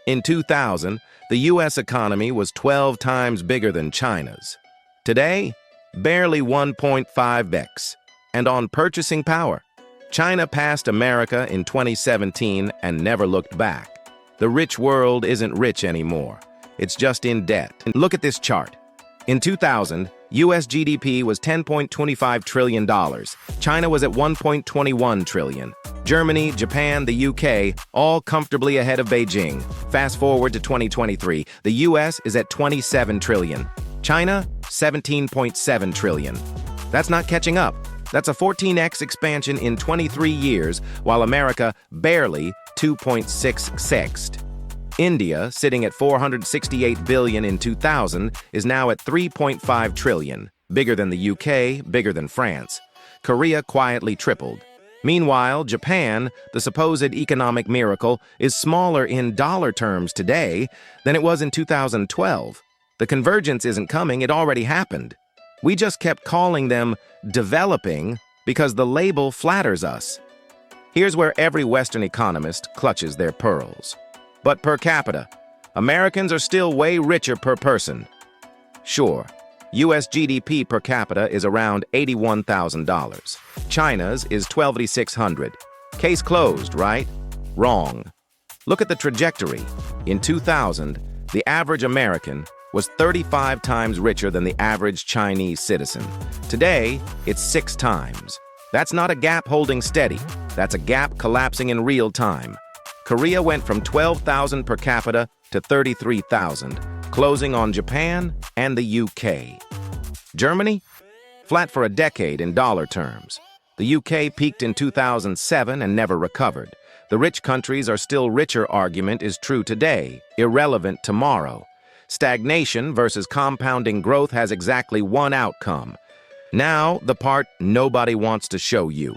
In 2000, the U.S. economy was 12 times bigger than China's. Today, barely 1.5x. And on purchasing power, China passed America in 2017 and never looked back. The rich world isn't rich anymore. It's just in debt. Look at this chart. In 2000, U.S. GDP was $10.25 trillion. China was at $1.21 trillion. Germany, Japan, the U.K., all comfortably ahead of Beijing. Fast forward to 2023, the U.S. is at $27 trillion. China, $17.7 trillion. That's not catching up. That's a 14x expansion in 23 years, while America barely 2.6x'd. India, sitting at $468 billion in 2000, is now at $3.5 trillion, bigger than the UK, bigger than France. Korea quietly tripled. Meanwhile, Japan, the supposed economic miracle, is smaller in dollar terms today than it was in 2012. The convergence isn't coming, it already happened. We just kept calling them developing because the label flatters us. Here's where every Western economist clutches their pearls. But per capita, Americans are still way richer per person. Sure, U.S. GDP per capita is around $81,000. China's is $12,600. Case closed, right? Wrong. Look at the trajectory. In 2000, the average American was 35 times richer than the average Chinese citizen. Today, it's 6 times. That's not a gap holding steady. That's a gap collapsing in real time. Korea went from 12,000 per capita to 33,000, closing on Japan and the UK. Germany? Flat for a decade in dollar terms. The UK peaked in 2007 and never recovered. The rich countries are still richer argument is true today, irrelevant tomorrow. Stagnation versus compounding growth has exactly one outcome. Now, the part nobody wants to show you.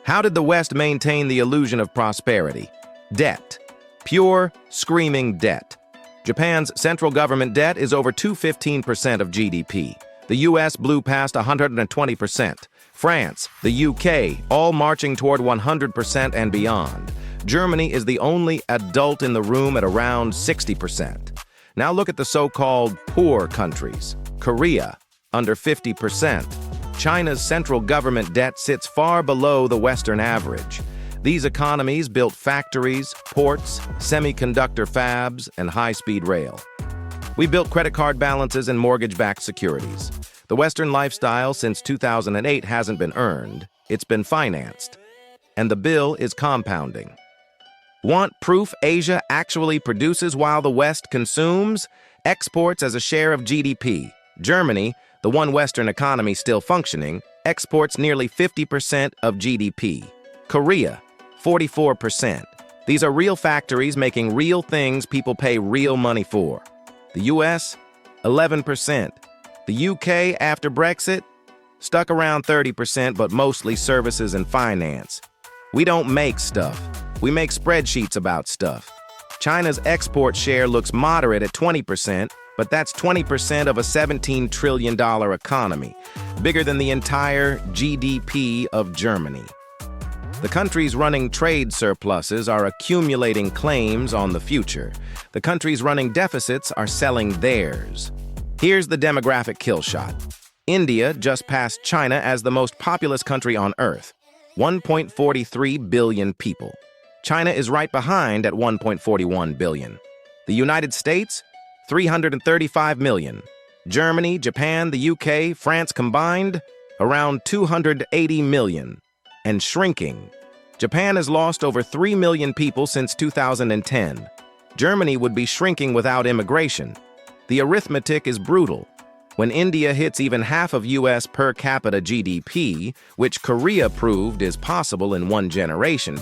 How did the West maintain the illusion of prosperity? Debt. Pure, screaming debt. Japan's central government debt is over 215% of GDP. The U.S. blew past 120%. France, the UK, all marching toward 100% and beyond. Germany is the only adult in the room at around 60%. Now look at the so-called poor countries. Korea, under 50%. China's central government debt sits far below the Western average. These economies built factories, ports, semiconductor fabs, and high-speed rail. We built credit card balances and mortgage-backed securities. The Western lifestyle since 2008 hasn't been earned, it's been financed. And the bill is compounding. Want proof Asia actually produces while the West consumes? Exports as a share of GDP. Germany, the one Western economy still functioning, exports nearly 50% of GDP. Korea, 44%. These are real factories making real things people pay real money for. The US, 11%. The UK, after Brexit, stuck around 30%, but mostly services and finance. We don't make stuff. We make spreadsheets about stuff. China's export share looks moderate at 20%, but that's 20% of a $17 trillion economy, bigger than the entire GDP of Germany. The countries running trade surpluses are accumulating claims on the future. The countries running deficits are selling theirs. Here's the demographic kill shot. India just passed China as the most populous country on Earth, 1.43 billion people. China is right behind at 1.41 billion. The United States, 335 million. Germany, Japan, the UK, France combined, around 280 million. And shrinking. Japan has lost over 3 million people since 2010. Germany would be shrinking without immigration. The arithmetic is brutal. When India hits even half of U.S. per capita GDP, which Korea proved is possible in one generation,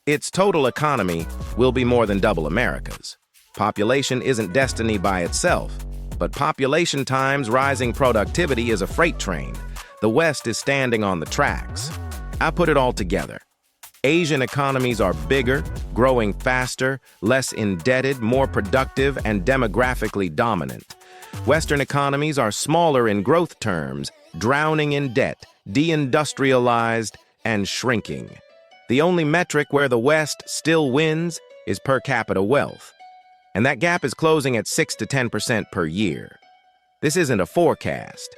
its total economy will be more than double America's. Population isn't destiny by itself, but population times rising productivity is a freight train. The West is standing on the tracks. I put it all together. Asian economies are bigger, growing faster, less indebted, more productive, and demographically dominant. Western economies are smaller in growth terms, drowning in debt, deindustrialized, and shrinking. The only metric where the West still wins is per capita wealth, and that gap is closing at 6 to 10% per year. This isn't a forecast.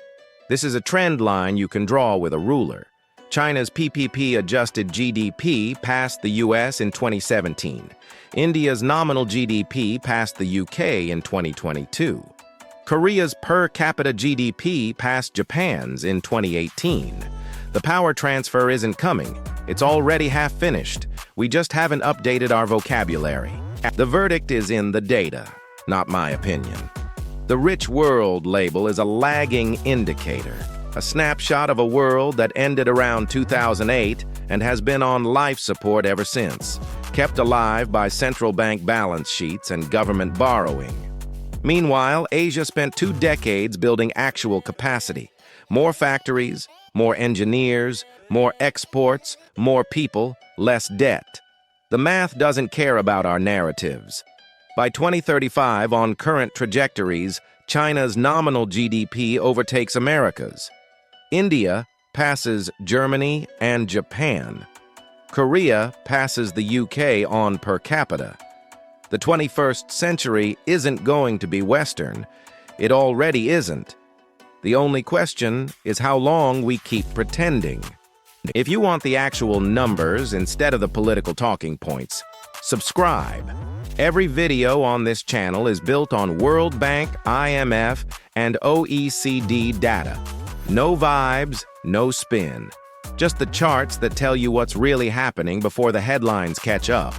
This is a trend line you can draw with a ruler. China's PPP-adjusted GDP passed the US in 2017. India's nominal GDP passed the UK in 2022. Korea's per capita GDP passed Japan's in 2018. The power transfer isn't coming. It's already half finished. We just haven't updated our vocabulary. The verdict is in the data, not my opinion. The Rich World label is a lagging indicator, a snapshot of a world that ended around 2008 and has been on life support ever since, kept alive by central bank balance sheets and government borrowing. Meanwhile, Asia spent 2 decades building actual capacity. More factories, more engineers, more exports, more people, less debt. The math doesn't care about our narratives. By 2035, on current trajectories, China's nominal GDP overtakes America's. India passes Germany and Japan. Korea passes the UK on per capita. The 21st century isn't going to be Western. It already isn't. The only question is how long we keep pretending. If you want the actual numbers instead of the political talking points, subscribe. Every video on this channel is built on World Bank, IMF, and OECD data. No vibes, no spin. Just the charts that tell you what's really happening before the headlines catch up.